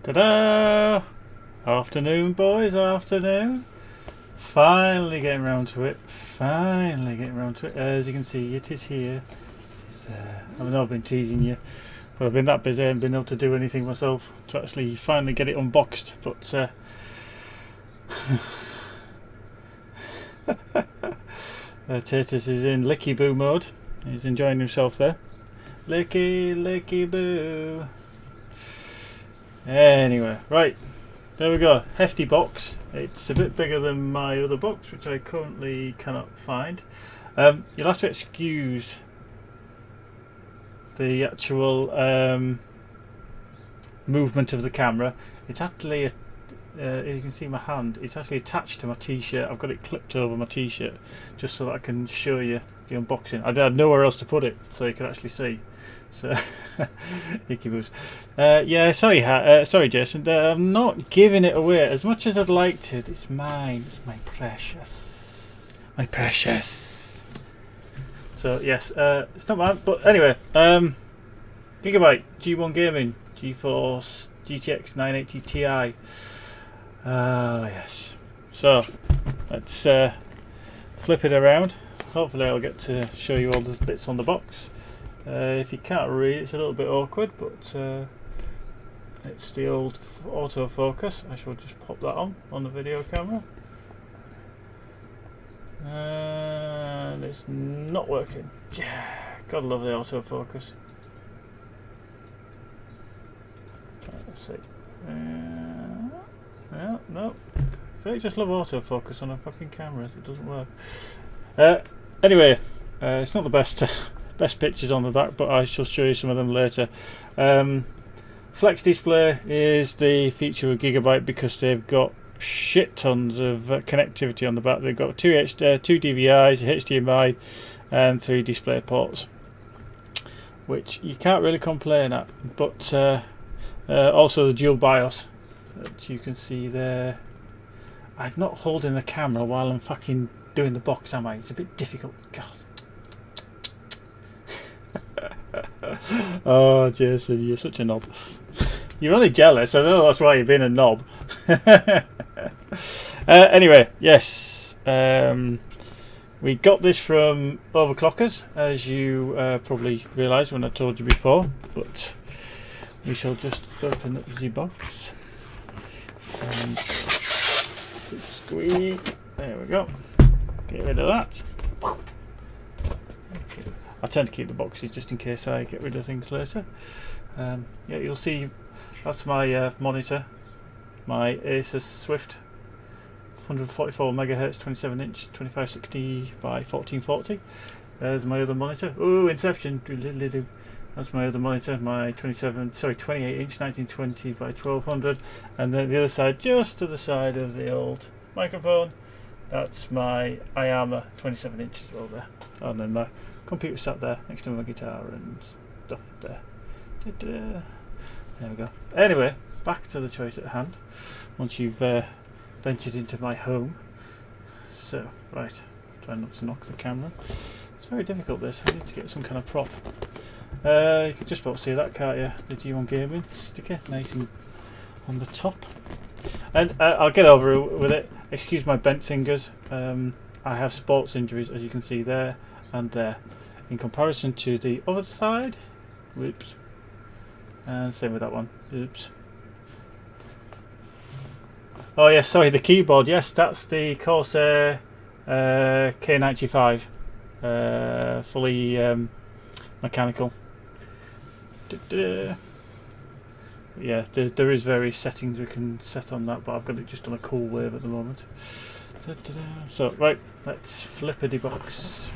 Ta-da! Afternoon, boys, afternoon. Finally getting round to it. Finally getting round to it. As you can see, it is here. I know I've been teasing you, but I've been that busy and been able to do anything myself to actually finally get it unboxed. But Tatus is in licky boo mode. He's enjoying himself there. Licky, licky boo. Anyway, right, there we go. Hefty box. It's a bit bigger than my other box, which I currently cannot find. You'll have to excuse the actual movement of the camera. It's actually, you can see my hand, it's actually attached to my t-shirt. I've got it clipped over my t-shirt just so that I can show you the unboxing. I had nowhere else to put it so you can actually see. So, icky boos. Yeah, sorry Jason, I'm not giving it away as much as I'd like to. It's mine, it's my precious. My precious. So yes, it's not mine, but anyway, Gigabyte G1 Gaming GeForce GTX 980 Ti. Oh yes. So let's flip it around. Hopefully I'll get to show you all the bits on the box. If you can't read, it's a little bit awkward, but it's the old autofocus. I shall just pop that on the video camera. And it's not working. Yeah, gotta love the autofocus. Let's see. Yeah, no. So you just love autofocus on a fucking camera. It doesn't work. Anyway, it's not the best pictures on the back, but I shall show you some of them later. Flex display is the feature of Gigabyte because they've got shit tons of connectivity on the back. They've got two DVIs, HDMI, and 3 display ports, which you can't really complain at. But also the dual BIOS that you can see there. I'm not holding the camera while I'm fucking doing the box, am I? It's a bit difficult. God. Oh Jason, you're such a knob. You're only jealous. I know that's why you've been a knob. Anyway, yes, we got this from Overclockers, as you probably realised when I told you before, but we shall just open up the box and squeak. There we go. Get rid of that. I tend to keep the boxes just in case I get rid of things later. Yeah, you'll see that's my monitor, my Asus Swift 144 MHz 27-inch 2560 by 1440. There's my other monitor. Oh, Inception. That's my other monitor, my 28-inch 1920 by 1200. And then the other side, just to the side of the old microphone, that's my iArmor 27-inch as well there. And then my computer sat there next to my guitar and stuff there. There we go. Anyway, back to the choice at hand. Once you've ventured into my home. So, right, try not to knock the camera. It's very difficult this. I need to get some kind of prop. You can just about see that, can't you? The G1 Gaming sticker, nice and on the top. And I'll get over with it. Excuse my bent fingers. I have sports injuries, as you can see there and there. In comparison to the other side, whoops, and same with that one, oops. Oh yes, sorry, the keyboard, yes, that's the Corsair K95, fully mechanical. Yeah, there is various settings we can set on that, but I've got it just on a cool wave at the moment. So, right, let's flippity box.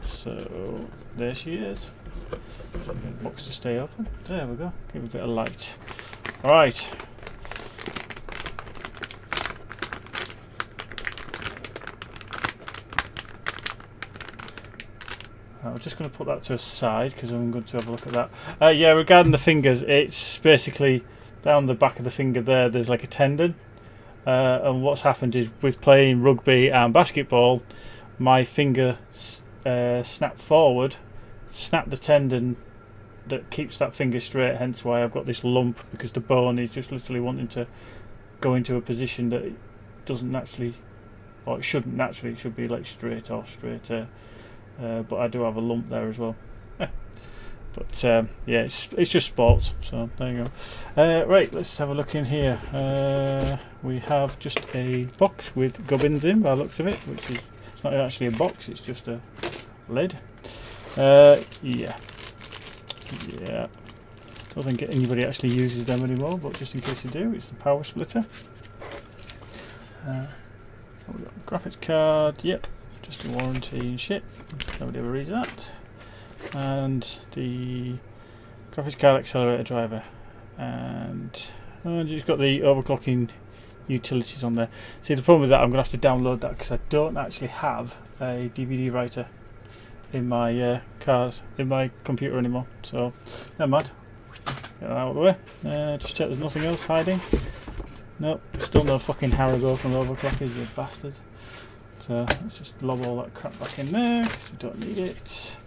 So, there she is. Box to stay open. There we go. Give it a bit of light. Alright. I'm just going to put that to a side because I'm going to have a look at that. Yeah, regarding the fingers, it's basically down the back of the finger there's like a tendon. And what's happened is with playing rugby and basketball, my finger snapped forward, snapped the tendon that keeps that finger straight, hence why I've got this lump, because the bone is just literally wanting to go into a position that it doesn't naturally, or it shouldn't naturally. It should be like straight or straighter, but I do have a lump there as well. But yeah, it's just sports, so there you go. Right, let's have a look in here. We have just a box with gubbins in, by the looks of it, which is, it's not actually a box, it's just a lid. Yeah, don't think anybody actually uses them anymore, but just in case you do, it's the power splitter. We've got a graphics card, yep, just a warranty and shit, nobody ever reads that. And the graphics card accelerator driver, and just got the overclocking utilities on there. See, the problem with that, I'm going to have to download that because I don't actually have a DVD writer in my card, in my computer anymore, so never mind. Get that out of the way. Just check there's nothing else hiding. Nope, still no fucking Haribo from overclockers, you bastard. So let's just lob all that crap back in there because we don't need it.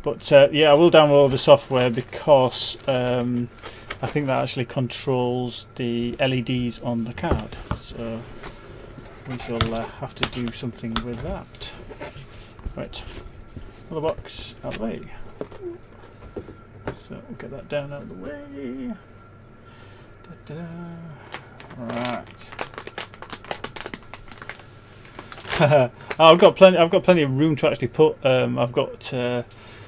But yeah, I will download the software because I think that actually controls the LEDs on the card. So we shall have to do something with that. Right, another box out of the way. So we'll get that down out of the way. Da, da, da. Right. I've got plenty of room to actually put. I've got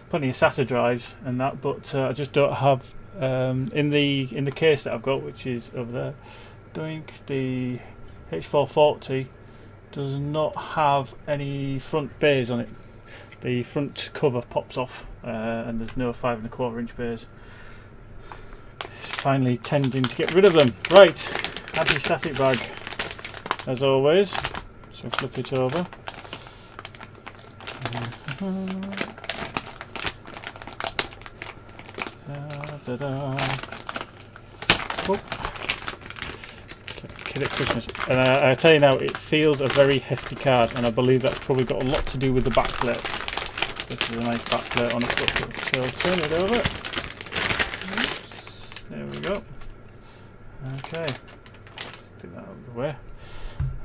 plenty of SATA drives and that, but I just don't have in the case that I've got, which is over there. I think the H440 does not have any front bays on it. The front cover pops off, and there's no 5 1/4 inch bays. Finally tending to get rid of them. Right, anti-static bag as always. So flip it over. Oh. Kid at Christmas, and I tell you now, it feels a very hefty card, and I believe that's probably got a lot to do with the backplate. This is a nice backplate on a foot, so turn it over. Oops. There we go. Okay, take that out of the way.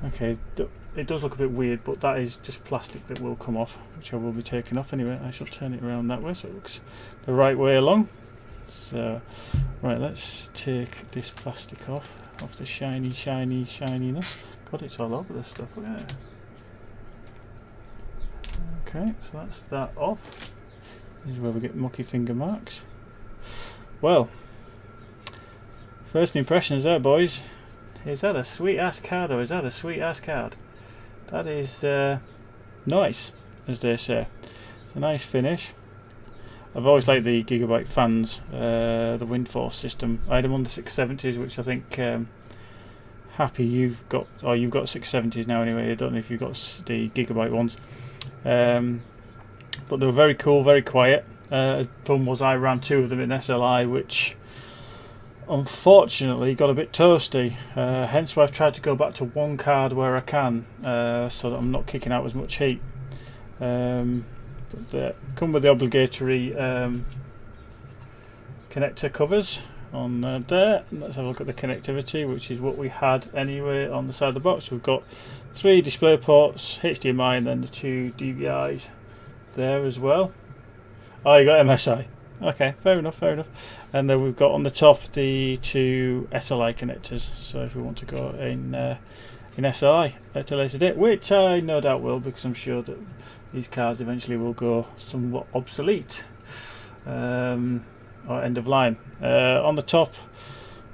Okay, it does look a bit weird, but that is just plastic that will come off, which I will be taking off anyway. I shall turn it around that way so it looks the right way along. So, right, let's take this plastic off the shininess. God, it's all over this stuff, look at it. Okay, so that's that off. This is where we get mucky finger marks. Well, first impressions there, boys. Is that a sweet ass card, or is that a sweet ass card? That is nice, as they say. It's a nice finish. I've always liked the Gigabyte fans, the Windforce system. I had them on the 670s, which I think Happy you've got 670s now anyway. I don't know if you've got the Gigabyte ones, but they were very cool, very quiet. The problem was I ran 2 of them in SLI, which unfortunately got a bit toasty, hence why I've tried to go back to 1 card where I can, so that I'm not kicking out as much heat. But they come with the obligatory connector covers on there. Let's have a look at the connectivity, which is what we had anyway on the side of the box. We've got 3 display ports, HDMI, and then the 2 DVIs there as well. Oh, you got MSI. Okay, fair enough, fair enough. And then we've got on the top the 2 SLI connectors. So if we want to go in SLI at a later date, which I no doubt will, because I'm sure that these cards eventually will go somewhat obsolete, or end of line. On the top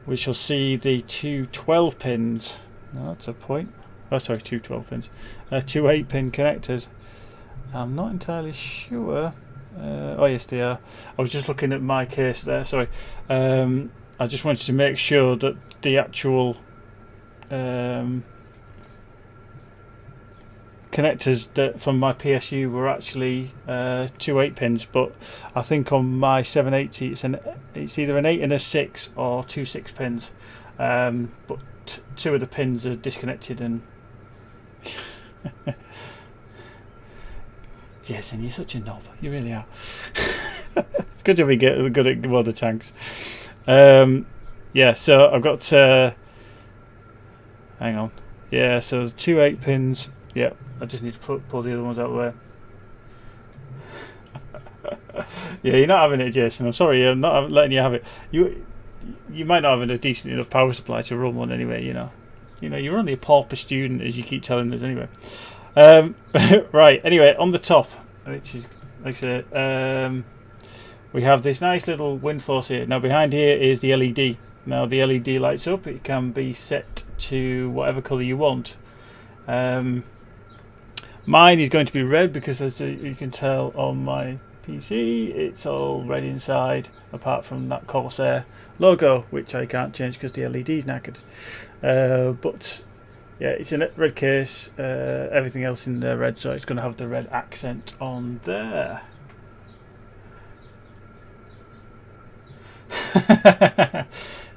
we shall see the 2 12 pins. No, that's a point. Oh, sorry, 2 12 pins. 2 8-pin connectors. I'm not entirely sure. Oh yes, they are. I was just looking at my case there, sorry. I just wanted to make sure that the actual connectors that from my PSU were actually 2 8-pins, but I think on my 780 it's either an 8 and a 6 or 2 6-pins, but 2 of the pins are disconnected. And Jason, you're such a knob, you really are. It's good to be good at water tanks. Yeah, so I've got. Hang on. Yeah, so there's 2 8-pins. Yeah, I just need to pull the other ones out of the way. Yeah, you're not having it, Jason. I'm sorry, I'm not letting you have it. You might not have a decent enough power supply to run one anyway. You know, you're only a pauper student, as you keep telling us anyway. Right. Anyway, on the top, which is like I said, we have this nice little wind force here. Now behind here is the LED. Now the LED lights up. It can be set to whatever colour you want. Mine is going to be red because, as you can tell on my PC, it's all red inside, apart from that Corsair logo, which I can't change because the LED's knackered. But yeah, it's in a red case. Everything else in there red, so it's going to have the red accent on there.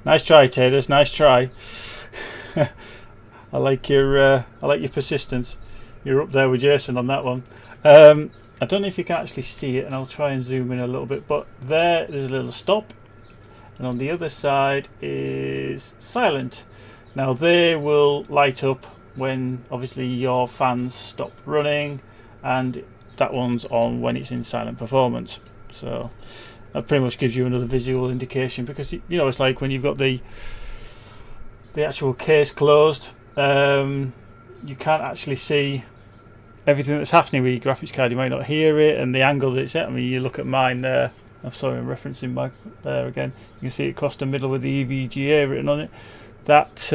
Nice try, Taders. Nice try. I like your persistence. You're up there with Jason on that one. I don't know if you can actually see it, and I'll try and zoom in a little bit. But there's a little stop, and on the other side is silent. Now they will light up when obviously your fans stop running, and that one's on when it's in silent performance. So that pretty much gives you another visual indication, because you know it's like when you've got the actual case closed, you can't actually see everything that's happening with your graphics card. You might not hear it, and the angle that it's at. I mean, you look at mine there. I'm sorry, I'm referencing my there again. You can see it across the middle with the EVGA written on it. That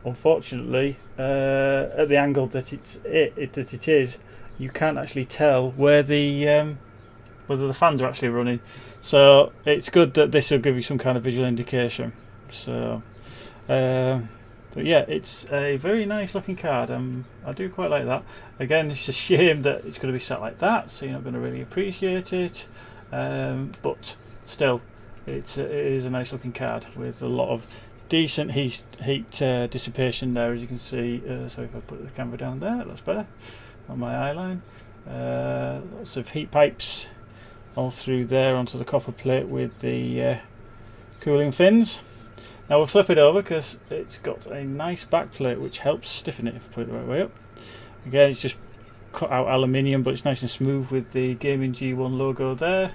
unfortunately, at the angle that it is, you can't actually tell where the whether the fans are actually running. So it's good that this will give you some kind of visual indication. So, but yeah, it's a very nice looking card. I do quite like that. Again, it's a shame that it's going to be sat like that, so you're not going to really appreciate it. But still, it is a nice looking card with a lot of decent heat dissipation there, as you can see. So if I put the camera down there, that's better on my eye line. Lots of heat pipes all through there onto the copper plate with the cooling fins. Now we'll flip it over because it's got a nice back plate which helps stiffen it if I put it the right way up. Again, it's just cut out aluminium, but it's nice and smooth with the Gaming G1 logo there.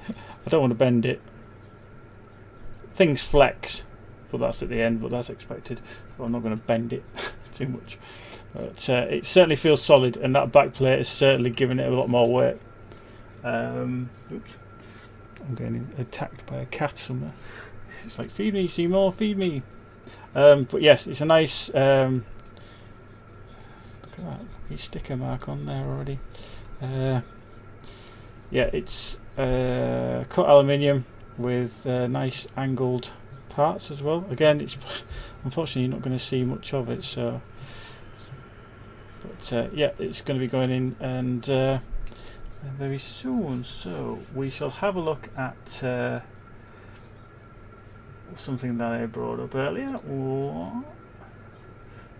I don't want to bend it. Things flex, but that's at the end, but that's expected. So I'm not going to bend it too much. But it certainly feels solid, and that back plate is certainly giving it a lot more weight. Oops. I'm getting attacked by a cat somewhere. It's like, feed me, Seymour, feed me. But yes, it's a nice. Look at that sticker mark on there already. Yeah, it's cut aluminium with nice angled parts as well. Again, it's unfortunately you're not going to see much of it. So, but yeah, it's going to be going in and very soon. So we shall have a look at something that I brought up earlier.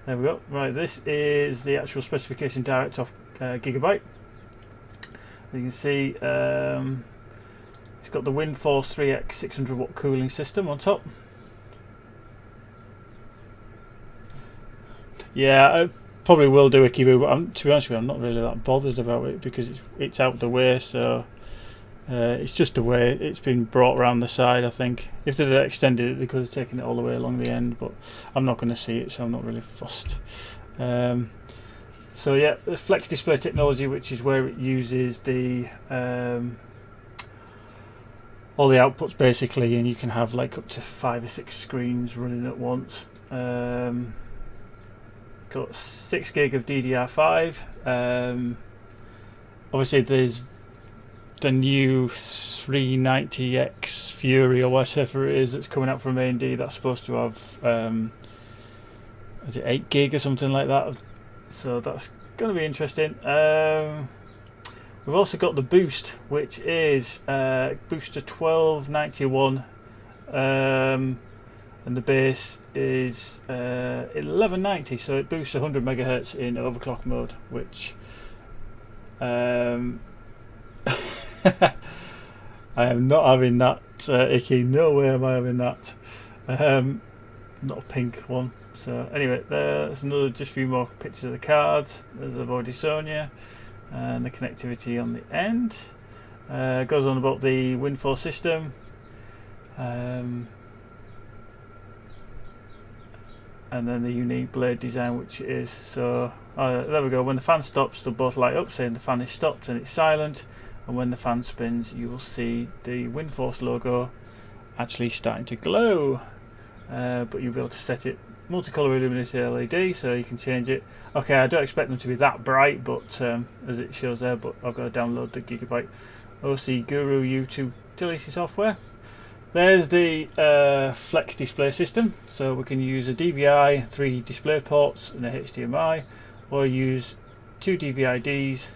There we go. Right, this is the actual specification direct off Gigabyte. You can see it's got the WindForce 3X 600 watt cooling system on top. Yeah, I probably will do a Kibu, but to be honest with you, I'm not really that bothered about it because it's out the way. So it's just the way it's been brought around the side. I think if they'd extended it, they could have taken it all the way along the end, but I'm not going to see it, so I'm not really fussed. So yeah, the flex display technology, which is where it uses the all the outputs basically, and you can have like up to 5 or 6 screens running at once. Got 6 gig of DDR5. Obviously there's the new 390X Fury or whatever it is that's coming out from AMD. That's supposed to have is it 8 gig or something like that, so that's going to be interesting. We've also got the boost, which is boost to 1291, and the base is 1190, so it boosts 100 megahertz in overclock mode, which I am not having that, Icky. No way am I having that. Not a pink one. So anyway, there's another, just a few more pictures of the cards, as I've already shown you, and the connectivity on the end. Goes on about the Windforce system, and then the unique blade design, which is, so there we go. When the fan stops, they'll both light up saying the fan is stopped and it's silent, and when the fan spins you will see the Windforce logo actually starting to glow. But you'll be able to set it multicolour illuminated LED, so you can change it. Okay, I don't expect them to be that bright, but as it shows there, but I've got to download the Gigabyte OC Guru YouTube utility software. There's the flex display system, so we can use a DVI, 3 display ports and a HDMI, or use 2 DVI-Ds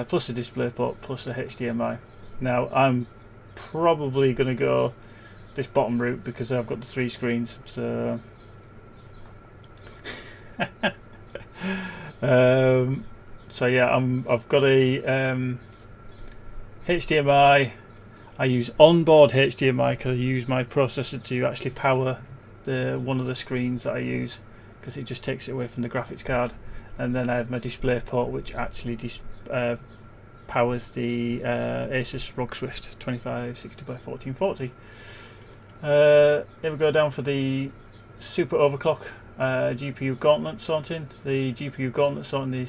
plus a display port plus a HDMI. Now I'm probably going to go this bottom route because I've got the 3 screens, so so yeah, I've got a HDMI. I use onboard HDMI because I use my processor to actually power one of the screens that I use, because it just takes it away from the graphics card. And then I have my display port, which actually powers the Asus ROG Swift 2560 by 1440. Here we go down for the super overclock GPU gauntlet sorting. The GPU gauntlet sorting, the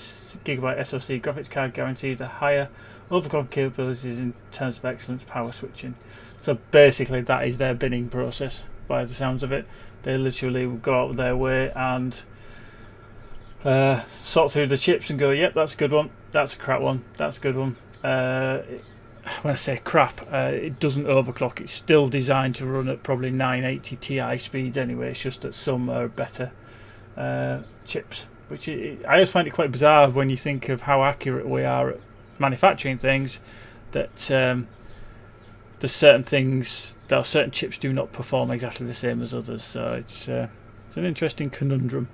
Gigabyte SoC graphics card guarantees a higher overclock capabilities in terms of excellence power switching. So basically that is their binning process by the sounds of it. They literally will go out of their way and sort through the chips and go, yep, that's a good one, that's a crap one, that's a good one. When I say crap, it doesn't overclock. It's still designed to run at probably 980 Ti speeds anyway. It's just that some are better chips, which I always find it quite bizarre when you think of how accurate we are at manufacturing things, that there's certain things, there are certain chips do not perform exactly the same as others. So it's an interesting conundrum.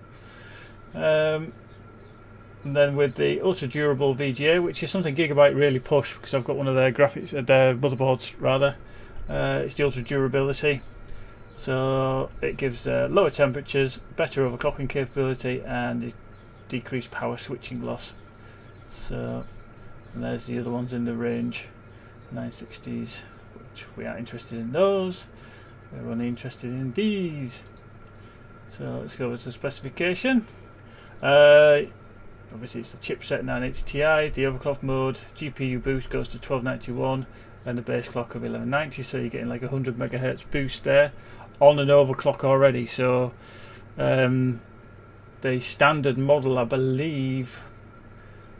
And then with the ultra durable VGA, which is something Gigabyte really push, because I've got one of their graphics, their motherboards rather. It's the ultra durability, so it gives lower temperatures, better overclocking capability, and decreased power switching loss. So, and there's the other ones in the range, 960s, which we aren't interested in those. We're only interested in these. So let's go with the specification. Obviously it's the chipset 980 Ti, the overclock mode, GPU boost goes to 1291 and the base clock of 1190, so you're getting like 100 megahertz boost there on an overclock already. So the standard model, I believe,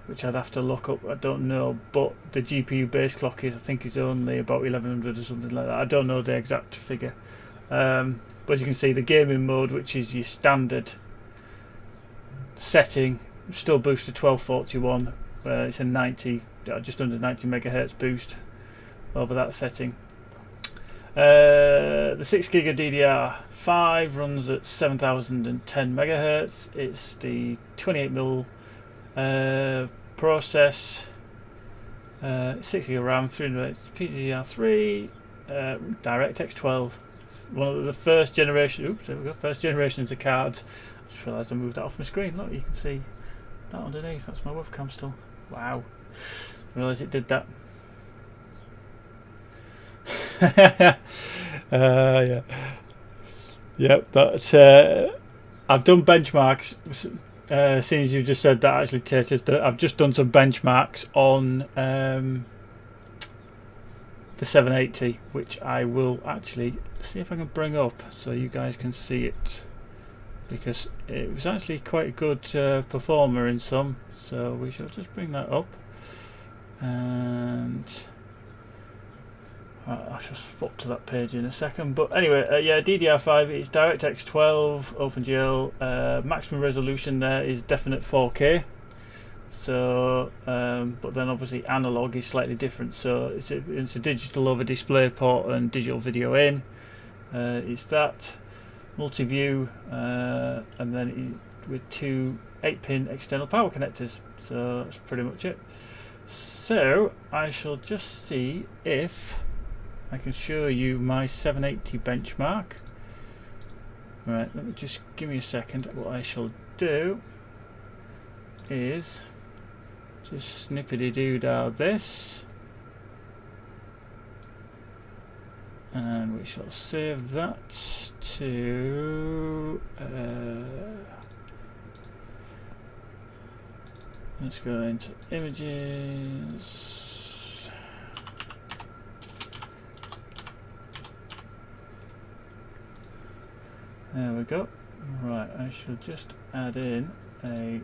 which I'd have to look up, I don't know, but the GPU base clock is, I think, is only about 1100 or something like that. I don't know the exact figure, but as you can see, the gaming mode, which is your standard setting, still boosts to 1241. It's a 90, just under 90 megahertz boost over that setting. The 6GB DDR5 runs at 7010 megahertz. It's the 28mm process, 6GB RAM, 300 PDDR3, DirectX 12. One of the first generation. Oops, there we go. First generations of cards. I just realised I moved that off my screen. Look, you can see that underneath. That's my webcam still. Wow. I realised it did that. Yeah. Yep. That's. I've done benchmarks. Seeing as you just said that, actually, Tatus, I've just done some benchmarks on the 780, which I will actually see if I can bring up so you guys can see it, because it was actually quite a good performer in some. So we shall just bring that up, and I shall swap to that page in a second. But anyway, yeah, DDR5 is DirectX 12 OpenGL. Maximum resolution there is definite 4K. So, but then obviously analog is slightly different. So it's a digital over display port and digital video in. It's that multi-view, and then with two 8-pin external power connectors. So that's pretty much it. So I shall just see if I can show you my 780 benchmark. Right, let me just give me a second. What I shall do is just snippety-doo-dah this, and we shall save that to let's go into images. There we go. Right, I shall just add in a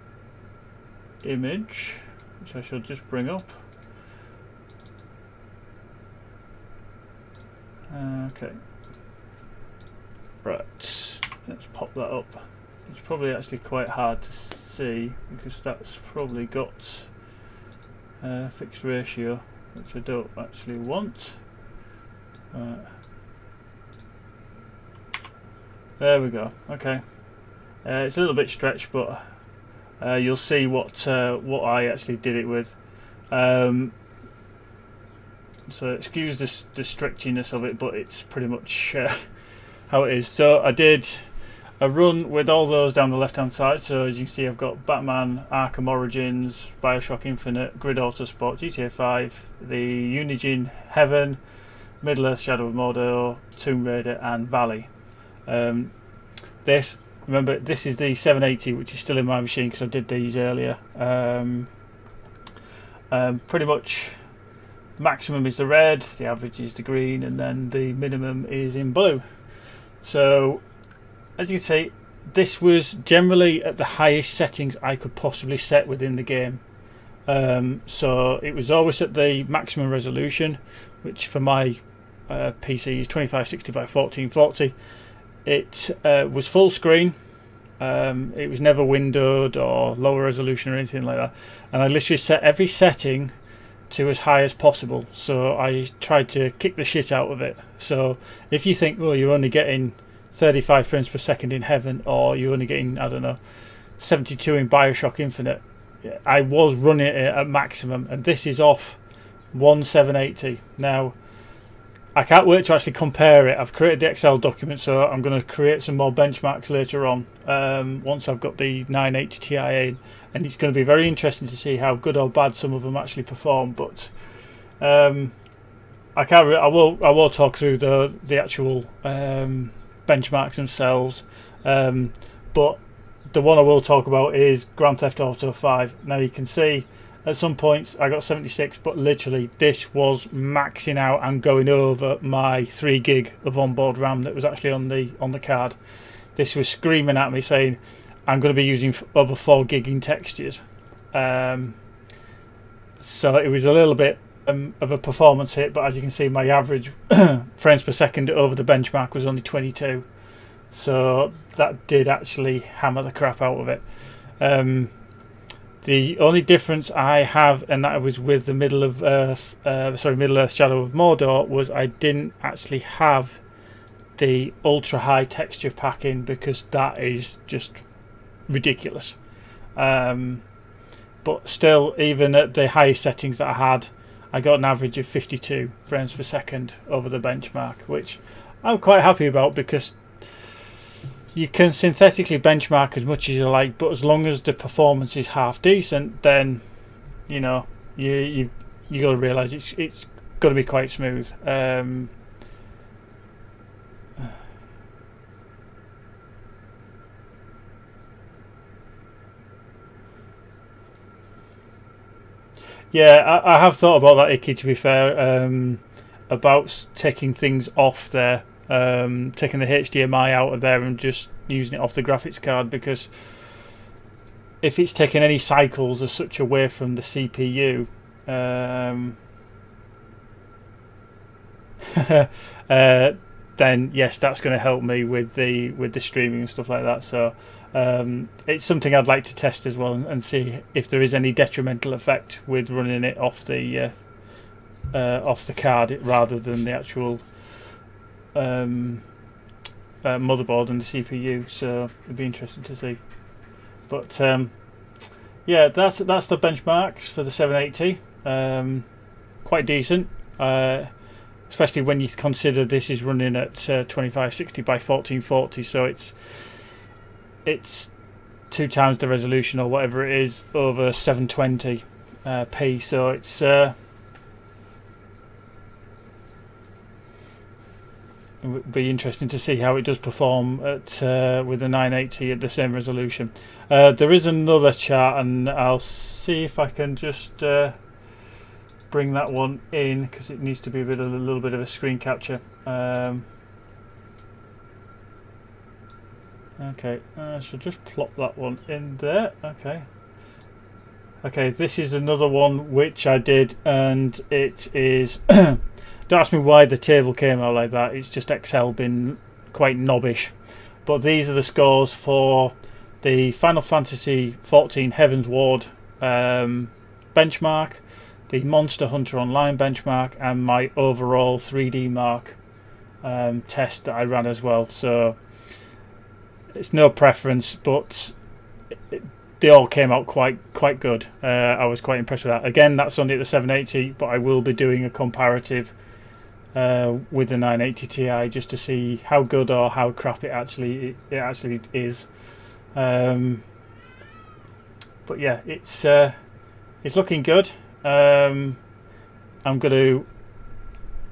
image, which I shall just bring up. Okay. Right, let's pop that up. It's probably actually quite hard to see because that's probably got fixed ratio, which I don't actually want. There we go. Okay, it's a little bit stretched, but you'll see what I actually did it with. So excuse the stretchiness of it, but it's pretty much how it is. So I did a run with all those down the left hand side. So as you can see, I've got Batman, Arkham Origins, Bioshock Infinite, Grid Autosport, GTA 5, the Unigine Heaven, Middle Earth Shadow of Mordor, Tomb Raider and Valley. Remember, this is the 780, which is still in my machine because I did these earlier. Pretty much maximum is the red, the average is the green, and then the minimum is in blue. So as you can see, this was generally at the highest settings I could possibly set within the game. So it was always at the maximum resolution, which for my PC is 2560 by 1440. It was full screen. It was never windowed or lower resolution or anything like that, and I literally set every setting to as high as possible. So I tried to kick the shit out of it. So if you think, well, you're only getting 35 frames per second in Heaven, or you're only getting, I don't know, 72 in Bioshock Infinite, I was running it at maximum, and this is off 1780. Now I can't wait to actually compare it. I've created the Excel document, so I'm going to create some more benchmarks later on once I've got the 980 Ti in, and it's going to be very interesting to see how good or bad some of them actually perform. But I will talk through the actual benchmarks themselves, but the one I will talk about is Grand Theft Auto 5. Now you can see at some points I got 76, but literally this was maxing out and going over my 3 gig of onboard RAM that was actually on the card. This was screaming at me saying I'm going to be using over 4 gig in textures. So it was a little bit of a performance hit, but as you can see, my average frames per second over the benchmark was only 22. So that did actually hammer the crap out of it. The only difference I have, and that was with the Middle Earth Shadow of Mordor, was I didn't actually have the ultra high texture pack in because that is just ridiculous. But still, even at the highest settings that I had, I got an average of 52 frames per second over the benchmark, which I'm quite happy about, because you can synthetically benchmark as much as you like, but as long as the performance is half decent, then you know you got to realise it's got to be quite smooth. Yeah, I have thought about that, Icky, to be fair, about taking things off there. Taking the HDMI out of there and just using it off the graphics card, because if it's taking any cycles as such away from the CPU, then yes, that's going to help me with the streaming and stuff like that. So it's something I'd like to test as well, and see if there is any detrimental effect with running it off the card rather than the actual motherboard and the CPU. So it'd be interesting to see. But yeah, that's the benchmarks for the 780. quite decent, especially when you consider this is running at 2560 by 1440, so it's 2 times the resolution or whatever it is over 720p, so it's it would be interesting to see how it does perform at with the 980 at the same resolution. There is another chart, and I'll see if I can just bring that one in, because it needs to be a little bit of a screen capture. Okay, so just plop that one in there. Okay, this is another one which I did, and it is don't ask me why the table came out like that. It's just Excel being quite knobbish. But these are the scores for the Final Fantasy XIV Heaven's Ward benchmark, the Monster Hunter Online benchmark, and my overall 3D Mark test that I ran as well. So it's no preference, but they all came out quite good. I was quite impressed with that. Again, that's only at the 780, but I will be doing a comparative with the 980 Ti just to see how good or how crap it actually is. But yeah, it's looking good. I'm going to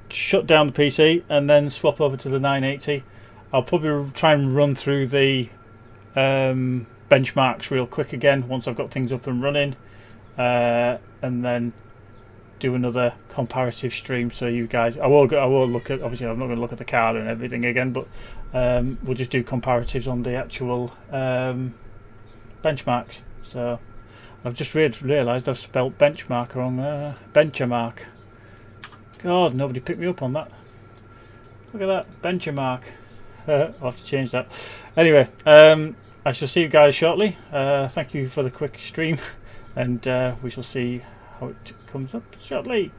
shut down the PC and then swap over to the 980. I'll probably try and run through the benchmarks real quick again once I've got things up and running, and then do another comparative stream. So you guys, I will look at, obviously I'm not going to look at the card and everything again, but we'll just do comparatives on the actual benchmarks. So I've just realised I've spelt benchmark wrong. Benchmark. God, nobody picked me up on that. Look at that, benchmark. I'll have to change that. Anyway, I shall see you guys shortly. Thank you for the quick stream, and we shall see how it comes up shortly.